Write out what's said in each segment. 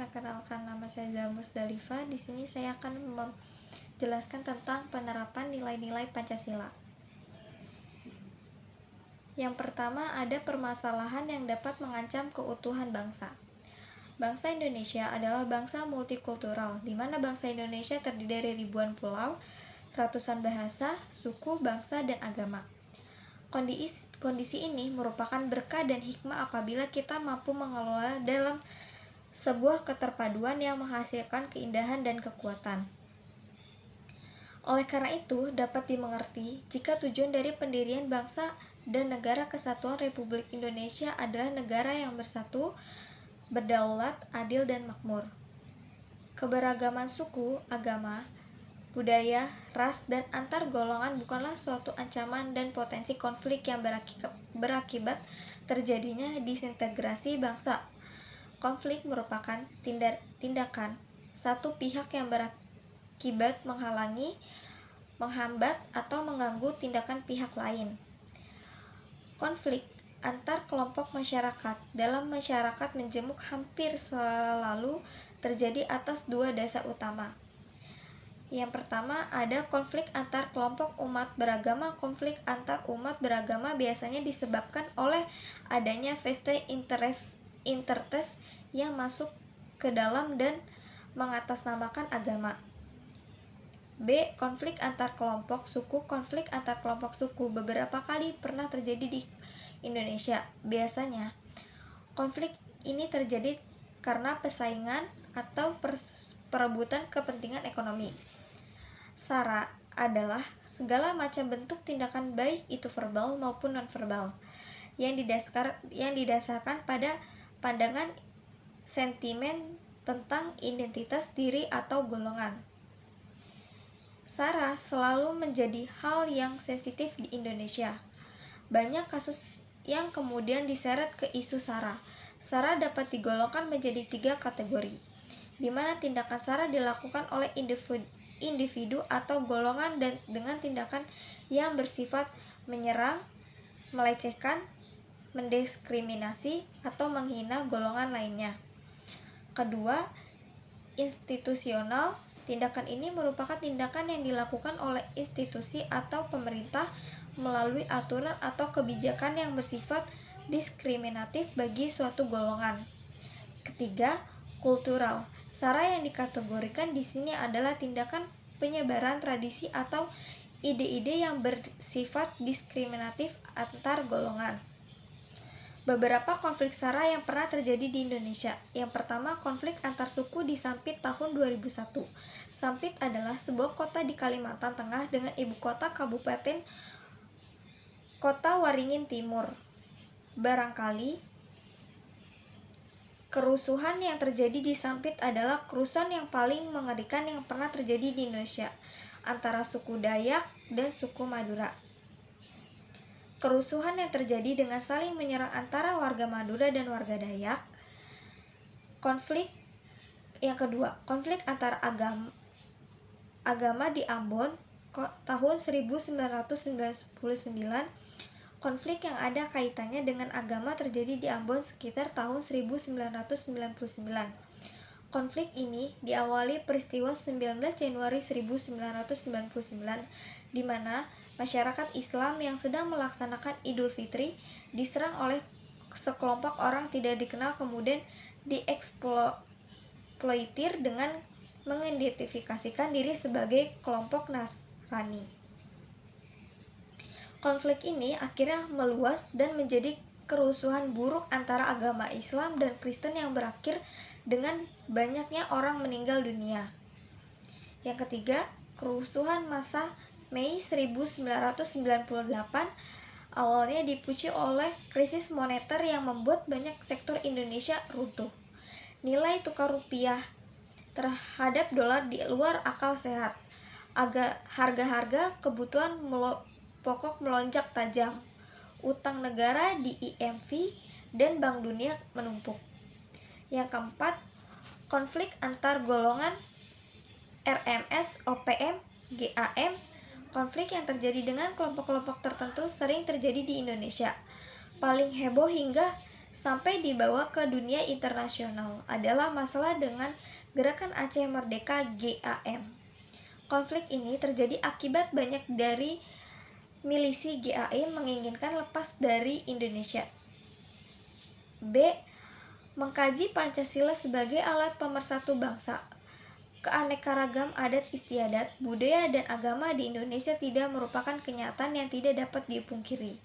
perkenalkan, nama saya Zahra Musdalifah. Di sini saya akan menjelaskan tentang penerapan nilai-nilai Pancasila. Yang pertama, ada permasalahan yang dapat mengancam keutuhan bangsa. Bangsa Indonesia adalah bangsa multikultural, di mana bangsa Indonesia terdiri dari ribuan pulau, ratusan bahasa, suku, bangsa, dan agama. Kondisi ini merupakan berkah dan hikmah apabila kita mampu mengelola dalam sebuah keterpaduan yang menghasilkan keindahan dan kekuatan. Oleh karena itu, dapat dimengerti jika tujuan dari pendirian bangsa dan negara Kesatuan Republik Indonesia adalah negara yang bersatu, berdaulat, adil, dan makmur. Keberagaman suku, agama, budaya, ras, dan antar golongan bukanlah suatu ancaman dan potensi konflik yang berakibat terjadinya disintegrasi bangsa. Konflik merupakan tindakan satu pihak yang berakibat menghalangi, menghambat, atau mengganggu tindakan pihak lain. Konflik antar kelompok masyarakat dalam masyarakat menjemuk hampir selalu terjadi atas dua dasar utama. Yang pertama, ada konflik antar kelompok umat beragama. Konflik antar umat beragama biasanya disebabkan oleh adanya vested interest yang masuk ke dalam dan mengatasnamakan agama. B. Konflik antar kelompok suku. Konflik antar kelompok suku beberapa kali pernah terjadi di Indonesia. Biasanya, konflik ini terjadi karena persaingan atau perebutan kepentingan ekonomi. SARA adalah segala macam bentuk tindakan baik itu verbal maupun non-verbal yang didasarkan pada pandangan sentimen tentang identitas diri atau golongan. SARA selalu menjadi hal yang sensitif di Indonesia. Banyak kasus yang kemudian diseret ke isu SARA. SARA dapat digolongkan menjadi 3 kategori, di mana tindakan SARA dilakukan oleh individu atau golongan dan dengan tindakan yang bersifat menyerang, melecehkan, mendiskriminasi, atau menghina golongan lainnya. Kedua, institusional. Tindakan ini merupakan tindakan yang dilakukan oleh institusi atau pemerintah melalui aturan atau kebijakan yang bersifat diskriminatif bagi suatu golongan. Ketiga, kultural. SARA yang dikategorikan di sini adalah tindakan penyebaran tradisi atau ide-ide yang bersifat diskriminatif antar golongan. Beberapa konflik SARA yang pernah terjadi di Indonesia. Yang pertama, konflik antar suku di Sampit tahun 2001. Sampit adalah sebuah kota di Kalimantan Tengah dengan ibu kota Kabupaten Kota Waringin Timur. Barangkali kerusuhan yang terjadi di Sampit adalah kerusuhan yang paling mengerikan yang pernah terjadi di Indonesia antara suku Dayak dan suku Madura. Kerusuhan yang terjadi dengan saling menyerang antara warga Madura dan warga Dayak. Konflik yang kedua, konflik antar agama di Ambon tahun 1999. Konflik yang ada kaitannya dengan agama terjadi di Ambon sekitar tahun 1999. Konflik ini diawali peristiwa 19 Januari 1999, di mana masyarakat Islam yang sedang melaksanakan Idul Fitri diserang oleh sekelompok orang tidak dikenal, kemudian dieksploitir dengan mengidentifikasikan diri sebagai kelompok Nasrani. Konflik ini akhirnya meluas dan menjadi kerusuhan buruk antara agama Islam dan Kristen yang berakhir dengan banyaknya orang meninggal dunia. Yang ketiga, kerusuhan massa Mei 1998 awalnya dipicu oleh krisis moneter yang membuat banyak sektor Indonesia runtuh. Nilai tukar rupiah terhadap dolar di luar akal sehat. Harga-harga kebutuhan pokok melonjak tajam. Utang negara di IMF dan Bank Dunia menumpuk. Yang keempat, konflik antar golongan RMS, OPM, GAM. Konflik yang terjadi dengan kelompok-kelompok tertentu sering terjadi di Indonesia. Paling heboh hingga sampai dibawa ke dunia internasional adalah masalah dengan Gerakan Aceh Merdeka GAM. Konflik ini terjadi akibat banyak dari milisi GAM menginginkan lepas dari Indonesia. B. Mengkaji Pancasila sebagai alat pemersatu bangsa. Keanekaragam adat istiadat, budaya, dan agama di Indonesia tidak merupakan kenyataan yang tidak dapat dipungkiri.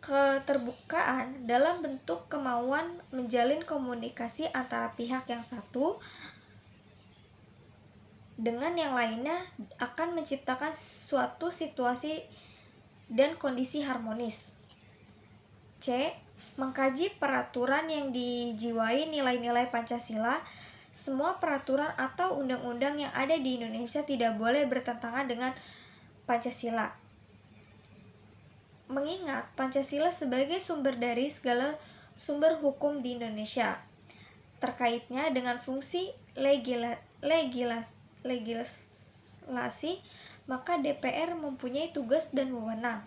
Keterbukaan dalam bentuk kemauan menjalin komunikasi antara pihak yang satu dengan yang lainnya akan menciptakan suatu situasi dan kondisi harmonis. C. Mengkaji peraturan yang dijiwai nilai-nilai Pancasila. Semua peraturan atau undang-undang yang ada di Indonesia tidak boleh bertentangan dengan Pancasila. Mengingat Pancasila sebagai sumber dari segala sumber hukum di Indonesia, terkaitnya dengan fungsi legislasi, maka DPR mempunyai tugas dan wewenang.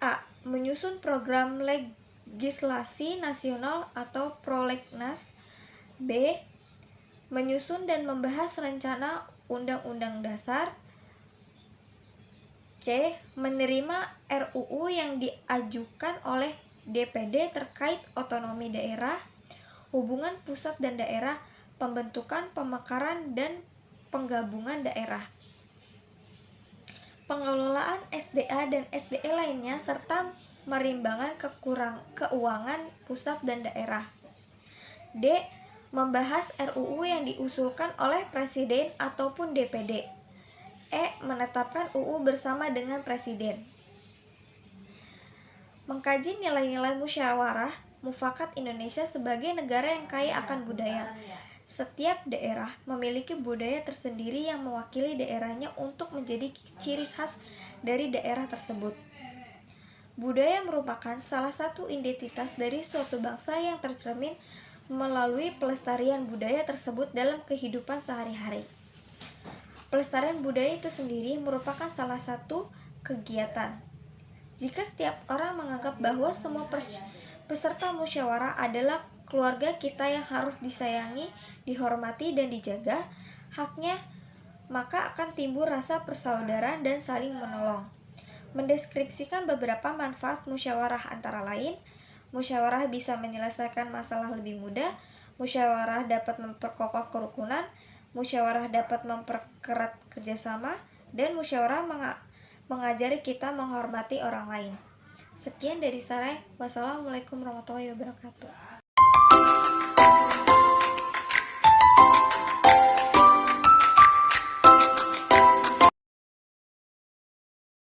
A. Menyusun program legislasi nasional atau prolegnas. B. Menyusun dan membahas rencana undang-undang dasar. C. Menerima RUU yang diajukan oleh DPD terkait otonomi daerah, hubungan pusat dan daerah, pembentukan, pemekaran, dan penggabungan daerah, pengelolaan SDA dan SDE lainnya, serta merimbangan keuangan pusat dan daerah. D. Membahas RUU yang diusulkan oleh Presiden ataupun DPD. E. Menetapkan UU bersama dengan Presiden. Mengkaji nilai-nilai musyawarah mufakat Indonesia sebagai negara yang kaya akan budaya. Setiap daerah memiliki budaya tersendiri yang mewakili daerahnya untuk menjadi ciri khas dari daerah tersebut. Budaya merupakan salah satu identitas dari suatu bangsa yang tercermin melalui pelestarian budaya tersebut dalam kehidupan sehari-hari. Pelestarian budaya itu sendiri merupakan salah satu kegiatan. Jika setiap orang menganggap bahwa semua peserta musyawarah adalah keluarga kita yang harus disayangi, dihormati, dan dijaga haknya, maka akan timbul rasa persaudaraan dan saling menolong. Mendeskripsikan beberapa manfaat musyawarah antara lain: musyawarah bisa menyelesaikan masalah lebih mudah, musyawarah dapat memperkokoh kerukunan, musyawarah dapat mempererat kerjasama, dan musyawarah mengajari kita menghormati orang lain. Sekian dari saya. Wassalamualaikum warahmatullahi wabarakatuh.